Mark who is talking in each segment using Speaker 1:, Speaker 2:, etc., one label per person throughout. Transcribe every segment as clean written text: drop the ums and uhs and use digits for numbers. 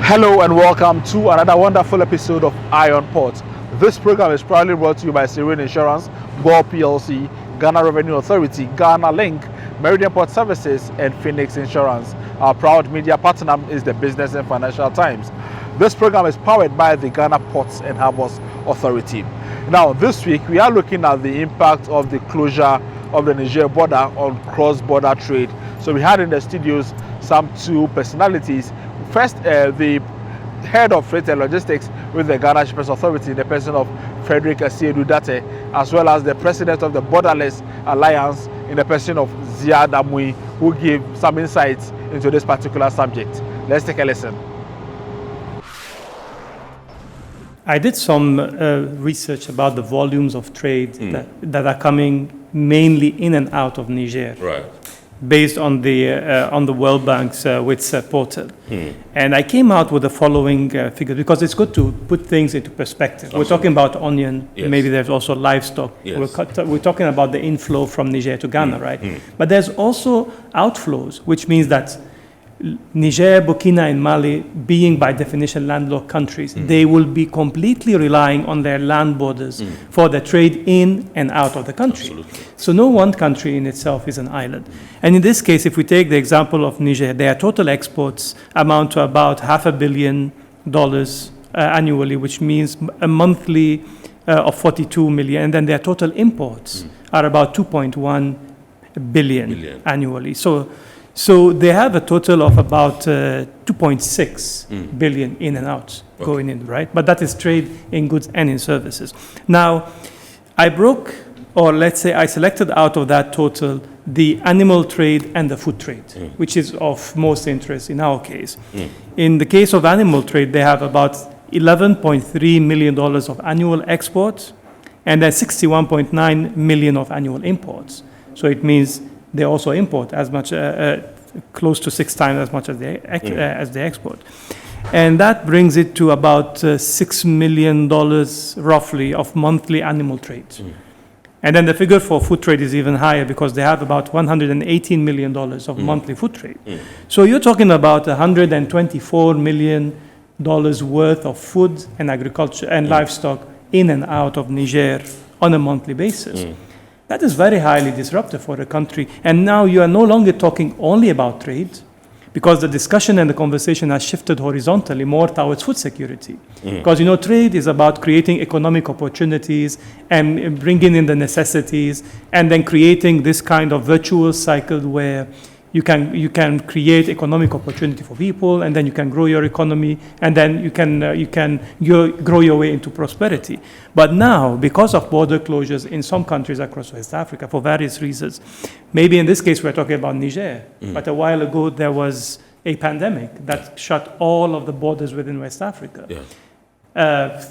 Speaker 1: Hello and welcome to another wonderful episode of Iron Port. This program is proudly brought to you by Serene Insurance, Goil PLC, Ghana Revenue Authority, Ghana Link, Meridian Port Services, and Phoenix Insurance. Our proud media partner is the Business and Financial Times. This program is powered by the Ghana Ports and Harbours Authority. Now, this week we are looking at the impact of the closure of the Niger border on cross-border trade. So we had in the studios some two personalities. First, the head of freight and logistics with the Ghana Shippers Authority, the person of Frederick Asiedu Date, as well as the president of the Borderless Alliance in the person of Ziad Amui, who gave some insights into this particular subject. Let's take a listen.
Speaker 2: I did some research about the volumes of trade that are coming mainly in and out of Niger.
Speaker 3: Right.
Speaker 2: Based on the World Bank's WITS portal. And I came out with the following figure, because it's good to put things into perspective. We're talking about onion, yes. Maybe there's also livestock. Yes. We're talking about the inflow from Niger to Ghana, right? But there's also outflows, which means that Niger, Burkina, and Mali, being by definition landlocked countries, they will be completely relying on their land borders for the trade in and out of the country.
Speaker 3: Absolutely.
Speaker 2: So no one country in itself is an island. And in this case, if we take the example of Niger, their total exports amount to about $500 million annually, which means a monthly of 42 million. And then their total imports are about 2.1 billion annually. So they have a total of about 2.6 billion in and out going in, right? But that is trade in goods and in services. Now, I selected out of that total the animal trade and the food trade, which is of most interest in our case. In the case of animal trade, they have about $11.3 million of annual exports and then 61.9 million of annual imports. So it means they also import as much, close to 6 times as much as they export. And that brings it to about $6 million roughly of monthly animal trade. And then the figure for food trade is even higher, because they have about $118 million of monthly food trade. So you're talking about $124 million worth of food and agriculture and livestock in and out of Niger on a monthly basis. That is very highly disruptive for a country. And now you are no longer talking only about trade, because the discussion and the conversation has shifted horizontally more towards food security. Because, trade is about creating economic opportunities and bringing in the necessities, and then creating this kind of virtuous cycle where you can create economic opportunity for people, and then you can grow your economy, and then you can grow your way into prosperity. But now, because of border closures in some countries across West Africa for various reasons, maybe in this case we're talking about Niger, but a while ago there was a pandemic that shut all of the borders within West Africa.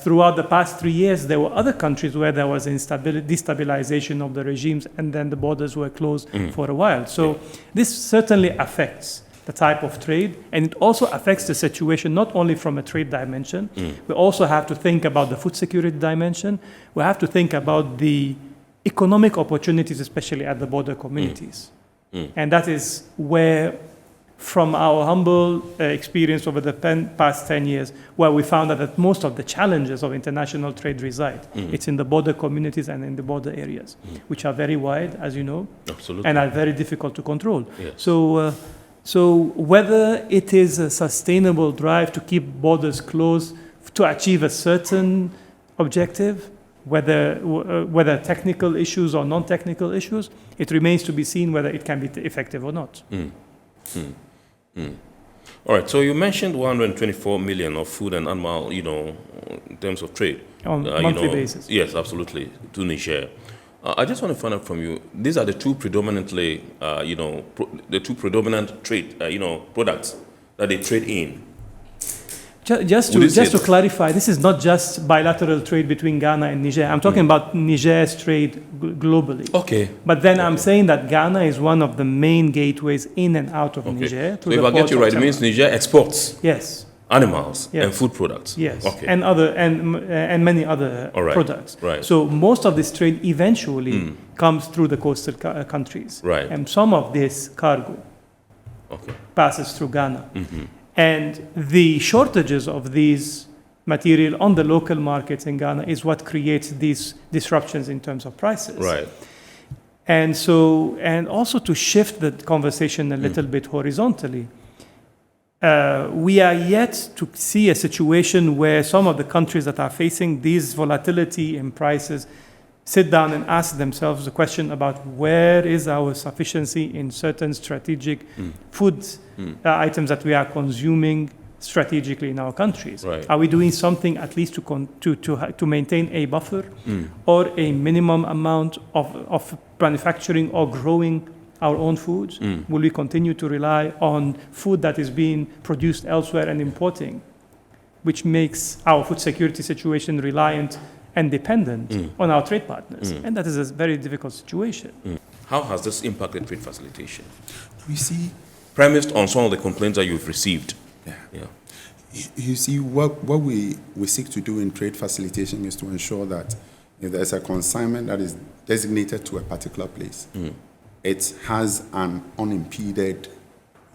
Speaker 2: Throughout the past 3 years, there were other countries where there was destabilization of the regimes, and then the borders were closed for a while. So this certainly affects the type of trade, and it also affects the situation not only from a trade dimension. We also have to think about the food security dimension. We have to think about the economic opportunities, especially at the border communities. And that is where, from our humble experience over the past 10 years, where we found that most of the challenges of international trade reside. It's in the border communities and in the border areas, which are very wide, as you know, and are very difficult to control. So whether it is a sustainable drive to keep borders closed to achieve a certain objective, whether technical issues or non-technical issues, it remains to be seen whether it can be effective or not.
Speaker 3: All right, so you mentioned 124 million of food and animal, in terms of trade.
Speaker 2: On monthly basis.
Speaker 3: Yes, absolutely, to Niger. I just want to find out from you, these are the two predominantly, the two predominant trade, products that they trade in.
Speaker 2: Just to clarify, this is not just bilateral trade between Ghana and Niger. I'm talking about Niger's trade globally.
Speaker 3: Okay.
Speaker 2: But then I'm saying that Ghana is one of the main gateways in and out of Niger.
Speaker 3: So if I get you right, it means Niger exports animals and food products.
Speaker 2: Yes. Okay. And many other products.
Speaker 3: Right.
Speaker 2: So most of this trade eventually comes through the coastal countries.
Speaker 3: Right.
Speaker 2: And some of this cargo passes through Ghana. And the shortages of these material on the local markets in Ghana is what creates these disruptions in terms of prices.
Speaker 3: Right.
Speaker 2: And so, and also to shift the conversation a little bit horizontally, we are yet to see a situation where some of the countries that are facing these volatility in prices sit down and ask themselves the question about where is our sufficiency in certain strategic food items that we are consuming strategically in our countries.
Speaker 3: Right.
Speaker 2: Are we doing something at least to maintain a buffer or a minimum amount of manufacturing or growing our own foods? Will we continue to rely on food that is being produced elsewhere and importing, which makes our food security situation reliant and dependent on our trade partners? And that is a very difficult situation.
Speaker 3: How has this impacted trade facilitation?
Speaker 4: We see,
Speaker 3: Premised on some of the complaints that you've received. Yeah.
Speaker 4: you see, what we seek to do in trade facilitation is to ensure that if there's a consignment that is designated to a particular place, it has an unimpeded,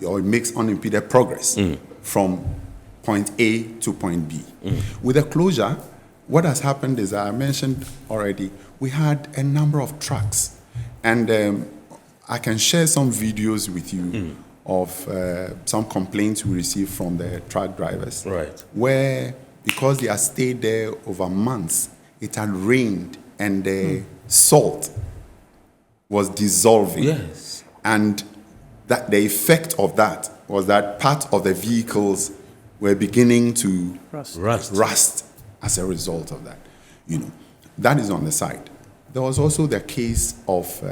Speaker 4: or it makes unimpeded progress from point A to point B. With the closure, what has happened is, I mentioned already, we had a number of trucks. And I can share some videos with you of some complaints we received from the truck drivers.
Speaker 3: Right.
Speaker 4: Where, because they had stayed there over months, it had rained and the salt was dissolving.
Speaker 3: Yes.
Speaker 4: And that the effect of that was that part of the vehicles were beginning to rust as a result of that. You know, that is on the side. There was also the case of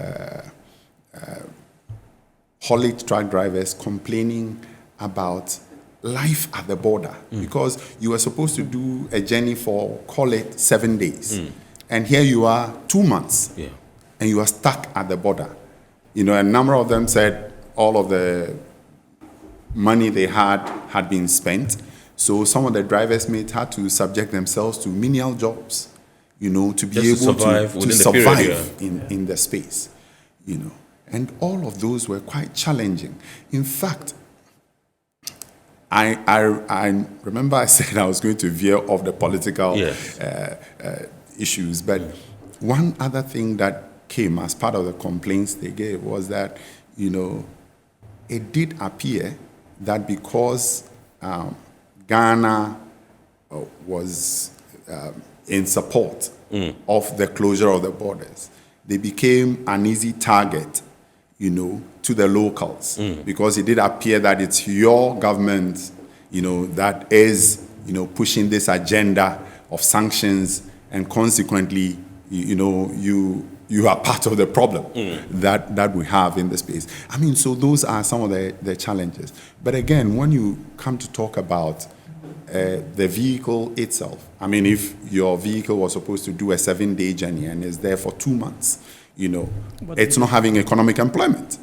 Speaker 4: haulage truck drivers complaining about life at the border, because you were supposed to do a journey for, call it 7 days. And here you are 2 months, and you are stuck at the border. You know, a number of them said all of the money they had been spent. So some of the drivers' mates had to subject themselves to menial jobs, you know, to be able to survive in the space, you know. And all of those were quite challenging. In fact, I remember I said I was going to veer off the political issues, but one other thing that came as part of the complaints they gave was that, you know, it did appear that because Ghana was in support of the closure of the borders, they became an easy target, you know, to the locals, because it did appear that it's your government, you know, that is, you know, pushing this agenda of sanctions, and consequently, you know, you are part of the problem that we have in the space. I mean, so those are some of the challenges. But again, when you come to talk about the vehicle itself, I mean, if your vehicle was supposed to do a 7-day journey and is there for 2 months, you know, it's not having economic employment.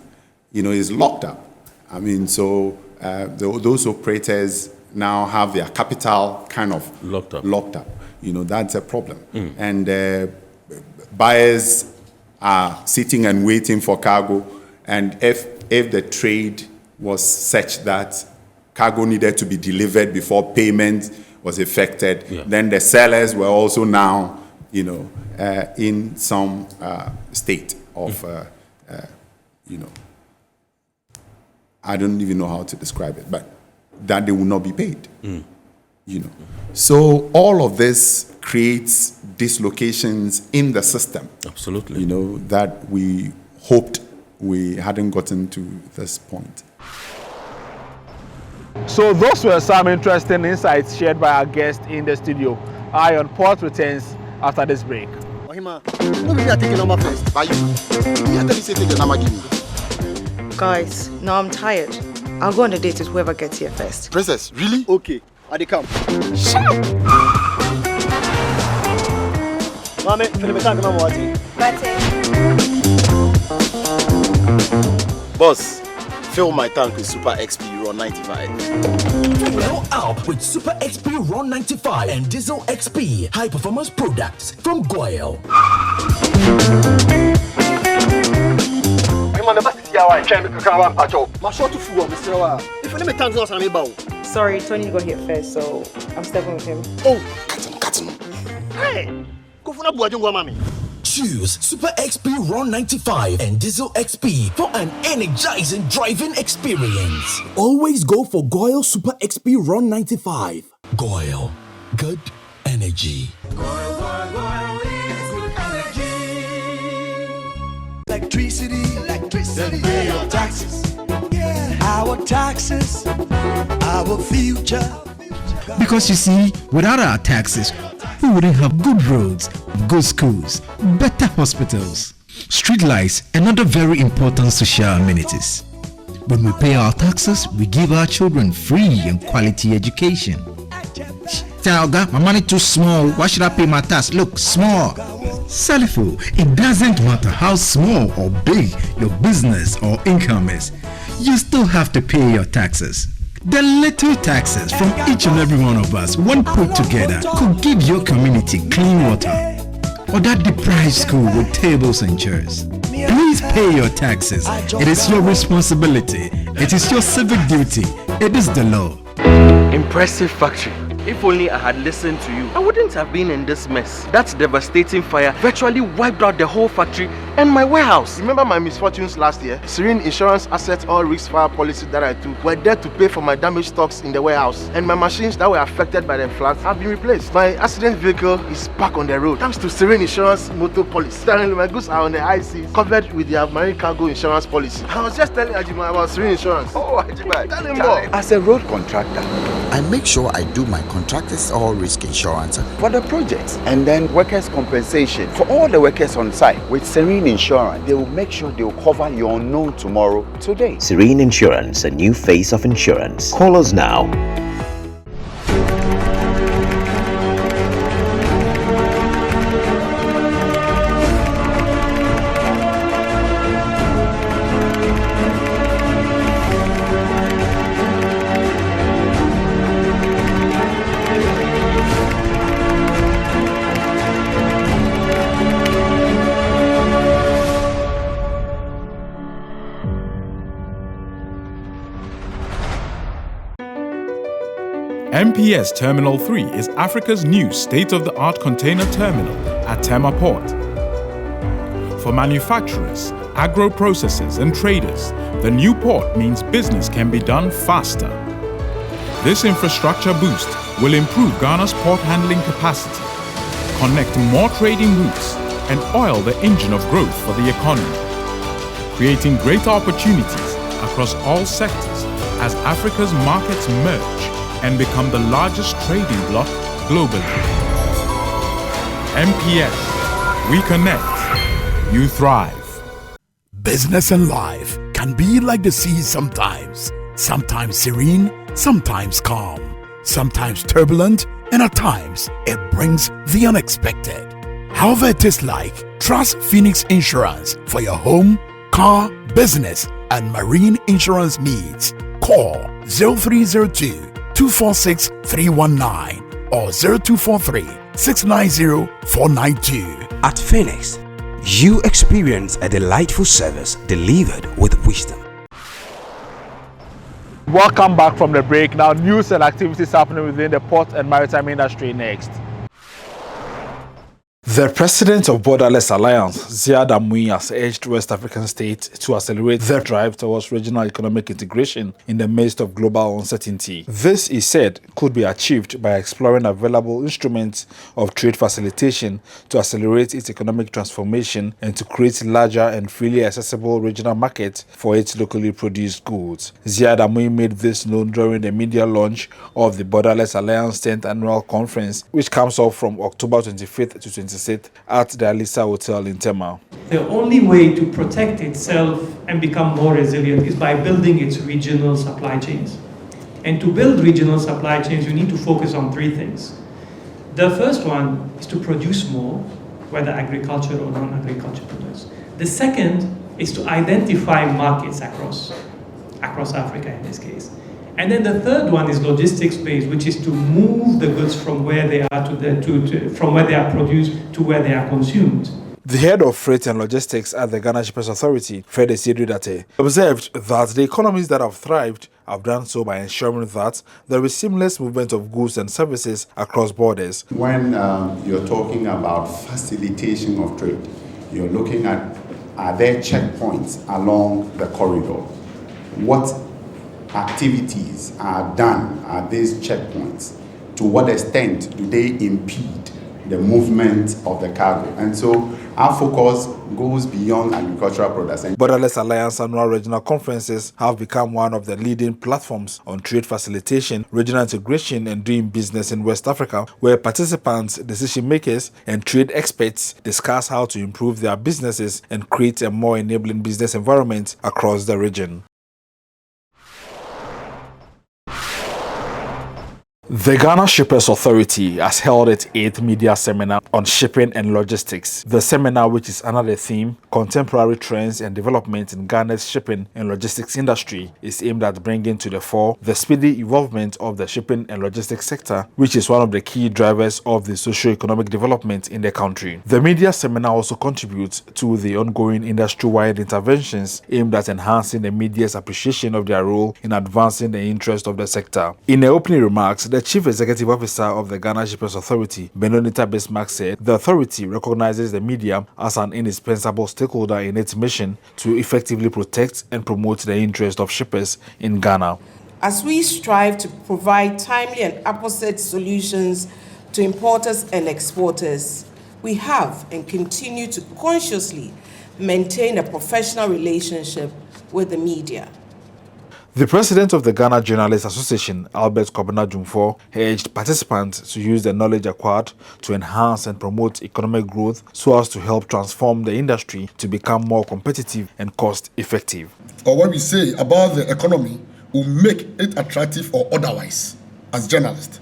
Speaker 4: You know, it's locked up. I mean, so those operators now have their capital kind of locked up. You know, that's a problem. And buyers are sitting and waiting for cargo. And if the trade was such that cargo needed to be delivered before payment was effected, then the sellers were also now, you know, in some state of, you know, I don't even know how to describe it, but that they will not be paid, you know. So all of this creates dislocations in the system.
Speaker 3: Absolutely.
Speaker 4: You know, that we hoped we hadn't gotten to this point.
Speaker 1: So those were some interesting insights shared by our guest in the studio. Iron Port returns after this break.
Speaker 5: Guys, now I'm tired. I'll go on a date with whoever gets here first.
Speaker 6: Princess, really? Okay, I dey come.
Speaker 5: Shut up!
Speaker 6: Mame, boss, fill my tank with Super XP Ron 95.
Speaker 7: Fill up with Super XP Ron 95 and Diesel XP high performance products from Goil.
Speaker 6: Man, the best is here. Try me to come and patch up. My short to fool, Mr. If you let me tank, I'm about.
Speaker 5: Sorry, Tony got here first, so I'm stepping with him.
Speaker 6: Oh, cut him. Hey, go for mami.
Speaker 7: Choose Super XP Ron 95 and Diesel XP for an energizing driving experience. Always go for Goil Super XP Ron 95. Goil, good energy.
Speaker 8: Goil is good energy. Electricity, pay your taxes. Yeah. Our taxes, our future.
Speaker 9: Because you see, without our taxes, we wouldn't have good roads, good schools, better hospitals, street lights, and other very important social amenities. When we pay our taxes, we give our children free and quality education. Talga, my money too small. Why should I pay my tax? Look, small. Salifo, it doesn't matter how small or big your business or income is, you still have to pay your taxes. The little taxes from each and every one of us, when put together, could give your community clean water or that deprived school with tables and chairs. Please pay your taxes. It is your responsibility. It is your civic duty. It is the law.
Speaker 10: Impressive factory. If only I had listened to you, I wouldn't have been in this mess. That devastating fire virtually wiped out the whole factory and my warehouse.
Speaker 6: Remember my misfortunes last year? Serene Insurance Asset All Risk Fire policy that I took were there to pay for my damaged stocks in the warehouse, and my machines that were affected by the floods have been replaced. My accident vehicle is back on the road thanks to Serene Insurance Motor Policy. Currently, my goods are on the high seas, covered with their marine cargo insurance policy. I was just telling Ajima about Serene Insurance.
Speaker 10: Oh, Ajima,
Speaker 6: tell him more.
Speaker 11: As a road contractor, I make sure I do my contractors all risk insurance for the projects and then workers' compensation for all the workers on site. With Serene Insurance, they will make sure they will cover your unknown tomorrow today.
Speaker 12: Serene Insurance, a new face of insurance. Call us now.
Speaker 13: MPS Terminal 3 is Africa's new state-of-the-art container terminal at Tema Port. For manufacturers, agro-processors and traders, the new port means business can be done faster. This infrastructure boost will improve Ghana's port handling capacity, connect more trading routes, and oil the engine of growth for the economy, creating great opportunities across all sectors as Africa's markets merge and become the largest trading bloc globally. MPS, we connect, you thrive.
Speaker 14: Business and life can be like the sea sometimes. Sometimes serene, sometimes calm, sometimes turbulent, and at times it brings the unexpected. However it is like, trust Phoenix Insurance for your home, car, business, and marine insurance needs. Call 0302 246 319 or 0243 690 492.
Speaker 15: At Phoenix, you experience a delightful service delivered with wisdom.
Speaker 1: Welcome back from the break. Now, news and activities happening within the port and maritime industry next. The president of Borderless Alliance, Ziad Amui, has urged West African states to accelerate their drive towards regional economic integration in the midst of global uncertainty. This, he said, could be achieved by exploring available instruments of trade facilitation to accelerate its economic transformation and to create larger and freely accessible regional markets for its locally produced goods. Ziad Amui made this known during the media launch of the Borderless Alliance 10th Annual Conference, which comes off from October 25th to 26th at the Alisa Hotel in Tema.
Speaker 2: The only way to protect itself and become more resilient is by building its regional supply chains. And to build regional supply chains, you need to focus on three things. The first one is to produce more, whether agriculture or non-agriculture products. The second is to identify markets across Africa in this case. And then the third one is logistics-based, which is to move the goods from where they are from where they are produced to where they are consumed.
Speaker 1: The head of freight and logistics at the Ghana Shippers Authority, Fred Esiedudate, observed that the economies that have thrived have done so by ensuring that there is seamless movement of goods and services across borders.
Speaker 4: When you're talking about facilitation of trade, you're looking at, are there checkpoints along the corridor? What activities are done at these checkpoints? To what extent do they impede the movement of the cargo? And so our focus goes beyond agricultural products.
Speaker 1: Borderless Alliance annual regional conferences have become one of the leading platforms on trade facilitation, regional integration, and doing business in West Africa, where participants, decision makers, and trade experts discuss how to improve their businesses and create a more enabling business environment across the region. The Ghana Shippers Authority has held its 8th media seminar on shipping and logistics. The seminar, which is under the theme Contemporary Trends and Development in Ghana's Shipping and Logistics Industry, is aimed at bringing to the fore the speedy evolvement of the shipping and logistics sector, which is one of the key drivers of the socio-economic development in the country. The media seminar also contributes to the ongoing industry-wide interventions aimed at enhancing the media's appreciation of their role in advancing the interest of the sector. In her opening remarks, the Chief Executive Officer of the Ghana Shippers Authority, Benonita Bismarck, said the authority recognizes the media as an indispensable stakeholder in its mission to effectively protect and promote the interest of shippers in Ghana.
Speaker 16: As we strive to provide timely and apposite solutions to importers and exporters, we have and continue to consciously maintain a professional relationship with the media.
Speaker 1: The president of the Ghana Journalists Association, Albert Kobana Jumfo, urged participants to use the knowledge acquired to enhance and promote economic growth so as to help transform the industry to become more competitive and cost-effective.
Speaker 17: Or what we say about the economy will make it attractive or otherwise, as journalists.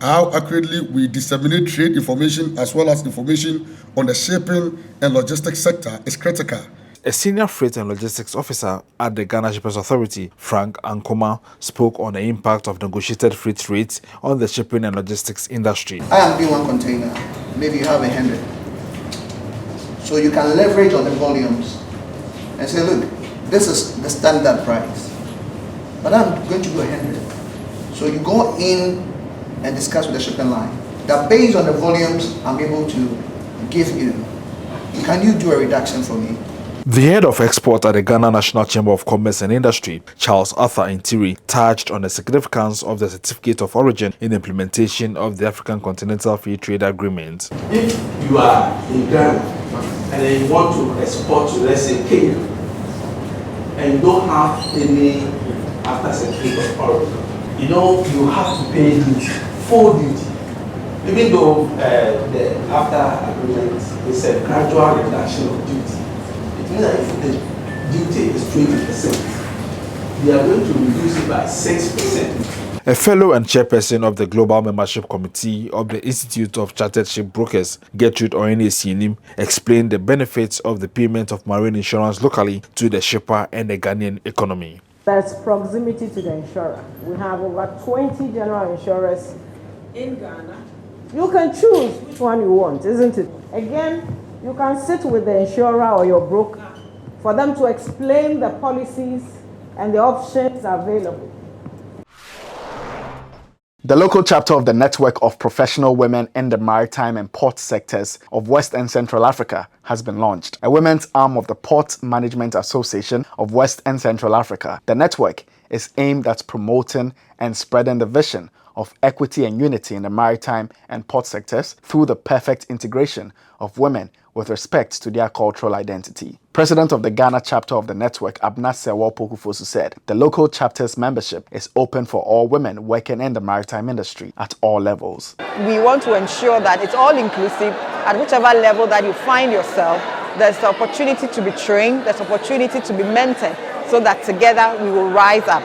Speaker 17: How accurately we disseminate trade information as well as information on the shipping and logistics sector is critical.
Speaker 1: A senior freight and logistics officer at the Ghana Shippers Authority, Frank Ankoma, spoke on the impact of negotiated freight rates on the shipping and logistics industry.
Speaker 18: I am doing one container, maybe you have 100. So you can leverage on the volumes and say, look, this is the standard price, but I'm going to do 100. So you go in and discuss with the shipping line that based on the volumes I'm able to give you, can you do a reduction for me?
Speaker 1: The head of export at the Ghana National Chamber of Commerce and Industry, Charles Arthur Interim, touched on the significance of the Certificate of Origin in the implementation of the African Continental Free Trade Agreement.
Speaker 19: If you are in Ghana and then you want to export to, let's say, Kenya, and you don't have any after certificate of origin, you have to pay duty, full duty. Even though the after agreement is a gradual reduction of duty. If the duty is 20%, they are going to reduce it by 6%.
Speaker 1: A fellow and chairperson of the Global Membership Committee of the Institute of Chartered Shipbrokers, Gertrude Oyene-Sienim, explained the benefits of the payment of marine insurance locally to the shipper and the Ghanaian economy.
Speaker 20: There's proximity to the insurer. We have over 20 general insurers in Ghana. You can choose which one you want, isn't it? Again, you can sit with the insurer or your broker for them to explain the policies and the options available.
Speaker 21: The local chapter of the Network of Professional Women in the Maritime and Port Sectors of West and Central Africa has been launched, a women's arm of the Port Management Association of West and Central Africa. The network is aimed at promoting and spreading the vision of equity and unity in the maritime and port sectors through the perfect integration of women with respect to their cultural identity. President of the Ghana chapter of the network, Abna Sewo Pokufosu, said the local chapter's membership is open for all women working in the maritime industry at all levels.
Speaker 22: We want to ensure that it's all inclusive at whichever level that you find yourself. There's the opportunity to be trained, there's opportunity to be mentored, so that together we will rise up.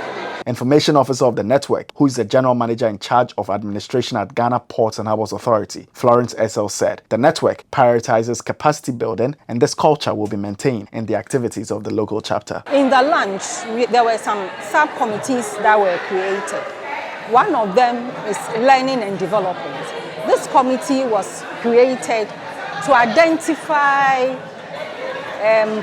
Speaker 21: Information Officer of the network, who is the General Manager in charge of administration at Ghana Ports and Harbours Authority, Florence Essel, said the network prioritizes capacity building and this culture will be maintained in the activities of the local chapter.
Speaker 23: In the launch, there were some sub-committees that were created. One of them is learning and development. This committee was created to identify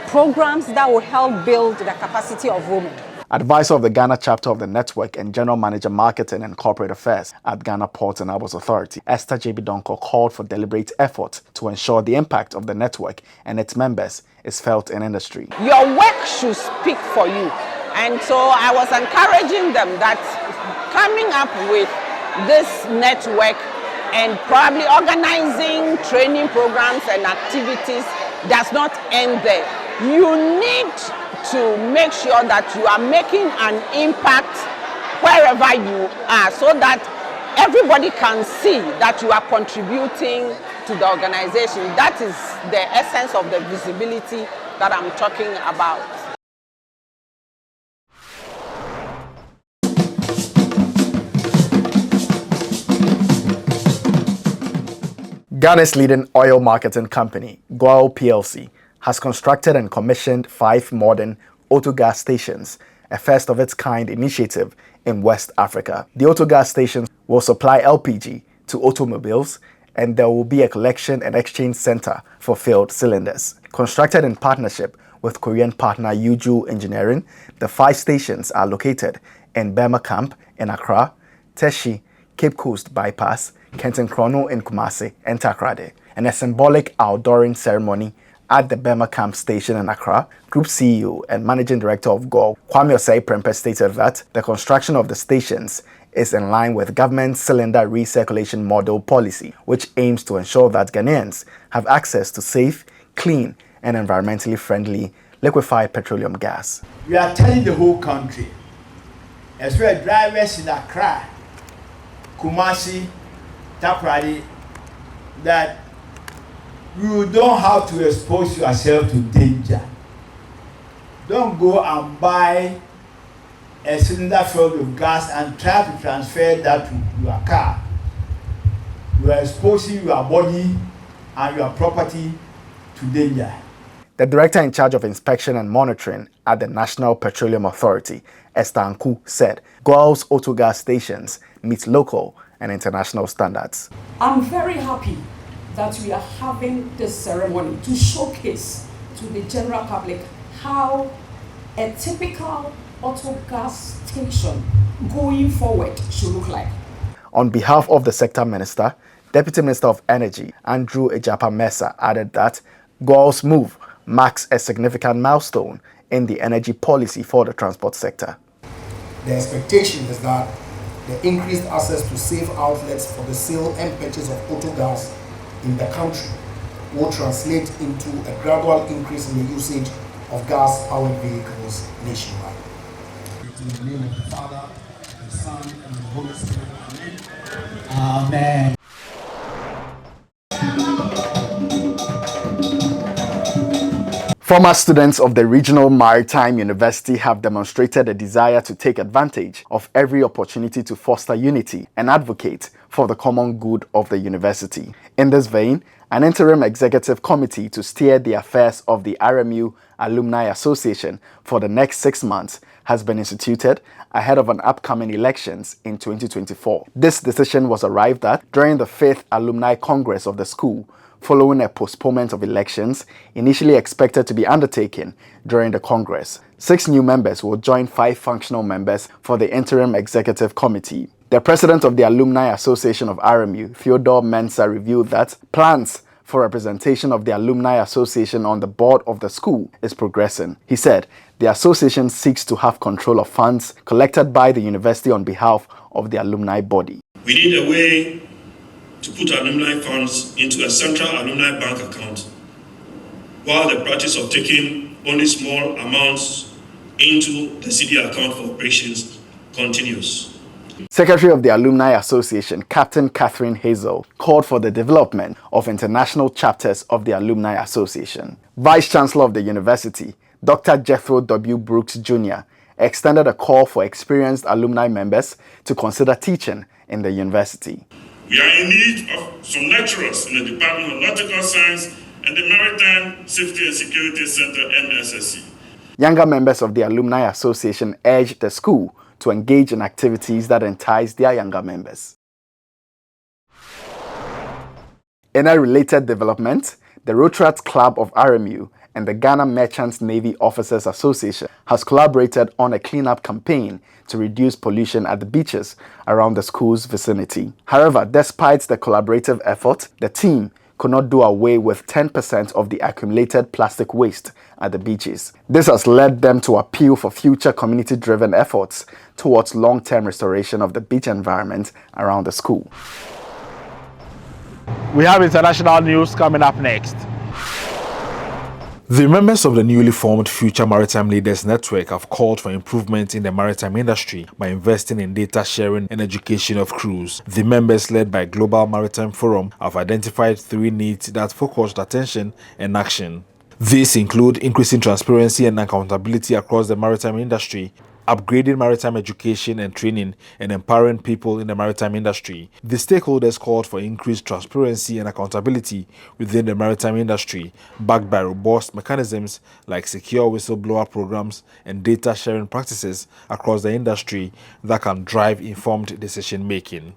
Speaker 23: programs that will help build the capacity of women.
Speaker 21: Advisor of the Ghana chapter of the network and General Manager Marketing and Corporate Affairs at Ghana Ports and Harbors Authority, Esther J.B. Donko, called for deliberate effort to ensure the impact of the network and its members is felt in industry.
Speaker 22: Your work should speak for you. And so I was encouraging them that coming up with this network and probably organizing training programs and activities does not end there. You need to make sure that you are making an impact wherever you are so that everybody can see that you are contributing to the organization. That is the essence of the visibility that I'm talking about.
Speaker 21: Ghana's leading oil marketing company, Goil PLC, has constructed and commissioned 5 modern Autogas stations, a first of its kind initiative in West Africa. The Autogas stations will supply LPG to automobiles, and there will be a collection and exchange center for filled cylinders. Constructed in partnership with Korean partner Yuju Engineering, the 5 stations are located in Burma Camp in Accra, Teshi, Cape Coast Bypass, Kenton Chrono in Kumasi, and Takrade. And a symbolic outdooring ceremony at the Burma Camp station in Accra, Group CEO and Managing Director of Goil, Kwame Osei-Prempeh, stated that the construction of the stations is in line with government's cylinder recirculation model policy, which aims to ensure that Ghanaians have access to safe, clean, and environmentally friendly liquefied petroleum gas.
Speaker 3: We are telling the whole country, as well as drivers in Accra, Kumasi, Takrade, that you don't have to expose yourself to danger. Don't go and buy a cylinder filled with gas and try to transfer that to your car. You are exposing your body and your property to danger.
Speaker 21: The director in charge of inspection and monitoring at the National Petroleum Authority, Esther Anku, said Goil's Autogas stations meet local and international standards.
Speaker 5: I'm very happy that we are having this ceremony to showcase to the general public how a typical Autogas station going forward should look like.
Speaker 21: On behalf of the sector minister, Deputy Minister of Energy Andrew Ejapa-Mensah added that Goil's move marks a significant milestone in the energy policy for the transport sector.
Speaker 7: The expectation is that the increased access to safe outlets for the sale and purchase of Autogas in the country will translate into a gradual increase in the usage of gas-powered vehicles nationwide. In the name of the Father, the Son, and the Holy Spirit. Amen.
Speaker 21: Former students of the Regional Maritime University have demonstrated a desire to take advantage of every opportunity to foster unity and advocate for the common good of the university. In this vein, an interim executive committee to steer the affairs of the RMU Alumni Association for the next 6 months has been instituted ahead of an upcoming elections in 2024. This decision was arrived at during the 5th Alumni Congress of the school, following a postponement of elections initially expected to be undertaken during the Congress. 6 new members will join 5 functional members for the Interim Executive Committee. The president of the Alumni Association of RMU, Theodore Mensah, revealed that plans for representation of the Alumni Association on the board of the school is progressing. He said the association seeks to have control of funds collected by the university on behalf of the alumni body.
Speaker 24: We need a way to put alumni funds into a central alumni bank account, while the practice of taking only small amounts into the CD account for operations continues.
Speaker 21: Secretary of the Alumni Association, Captain Catherine Hazel, called for the development of international chapters of the Alumni Association. Vice Chancellor of the university, Dr. Jethro W. Brooks Jr., extended a call for experienced alumni members to consider teaching in the university.
Speaker 24: We are in need of some lecturers in the Department of Nautical Science and the Maritime Safety and Security Center, MSSC.
Speaker 21: Younger members of the Alumni Association urged the school to engage in activities that entice their younger members. In a related development, the Rotat Club of RMU and the Ghana Merchant Navy Officers Association has collaborated on a cleanup campaign to reduce pollution at the beaches around the school's vicinity. However, despite the collaborative effort, the team could not do away with 10% of the accumulated plastic waste at the beaches. This has led them to appeal for future community-driven efforts towards long-term restoration of the beach environment around the school.
Speaker 1: We have international news coming up next.
Speaker 13: The members of the newly formed Future Maritime Leaders Network have called for improvement in the maritime industry by investing in data sharing and education of crews. The members, led by Global Maritime Forum, have identified 3 needs that focused attention and action. These include increasing transparency and accountability across the maritime industry, upgrading maritime education and training, and empowering people in the maritime industry. The stakeholders called for increased transparency and accountability within the maritime industry, backed by robust mechanisms like secure whistleblower programs and data sharing practices across the industry that can drive informed decision-making.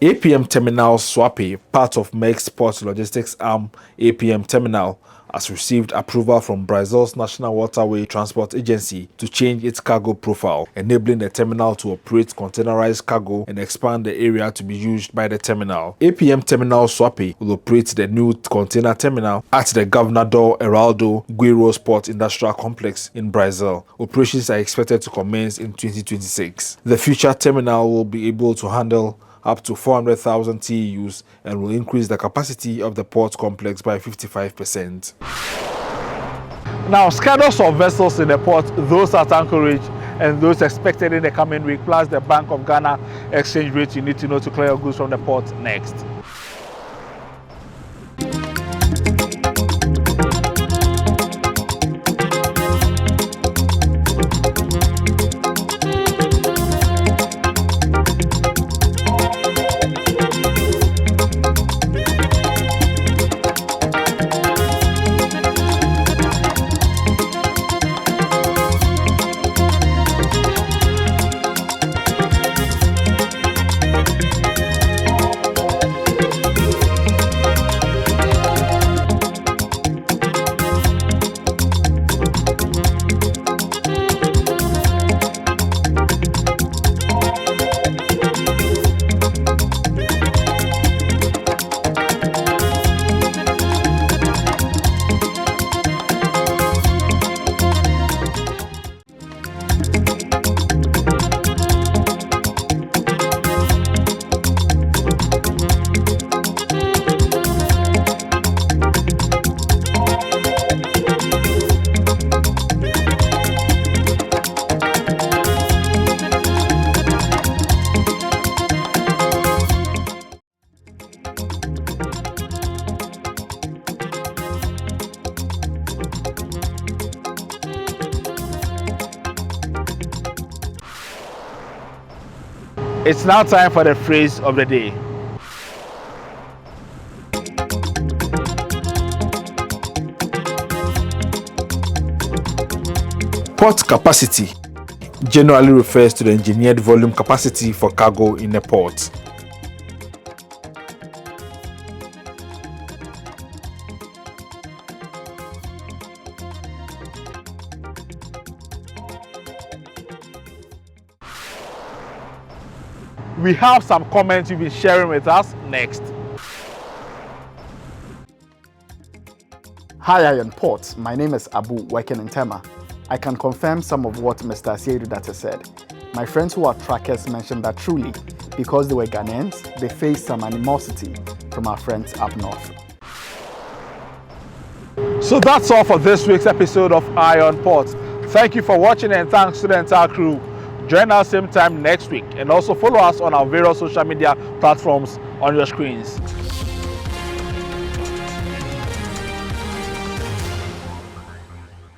Speaker 13: APM Terminal Swapi, part of Maersk's port logistics arm APM Terminal, has received approval from Brazil's National Waterway Transport Agency to change its cargo profile, enabling the terminal to operate containerized cargo and expand the area to be used by the terminal. APM Terminal Swapi will operate the new container terminal at the Governador Heraldo Goil Port Industrial Complex in Brazil. Operations are expected to commence in 2026. The future terminal will be able to handle up to 400,000 TEUs and will increase the capacity of the port complex by 55%.
Speaker 1: Now, schedules of vessels in the port, those at anchorage and those expected in the coming week, plus the Bank of Ghana exchange rate you need to know to clear your goods from the port next. It's now time for the phrase of the day.
Speaker 13: Port capacity generally refers to the engineered volume capacity for cargo in a port.
Speaker 1: We have some comments you've been sharing with us next.
Speaker 21: Hi Iron Port, my name is Abu, working in Tema. I can confirm some of what Mr. Asiedudate said. My friends who are trackers mentioned that truly, because they were Ghanaians, they faced some animosity from our friends up north.
Speaker 1: So that's all for this week's episode of Iron Port. Thank you for watching and thanks to the entire crew. Join us same time next week and also follow us on our various social media platforms on your screens.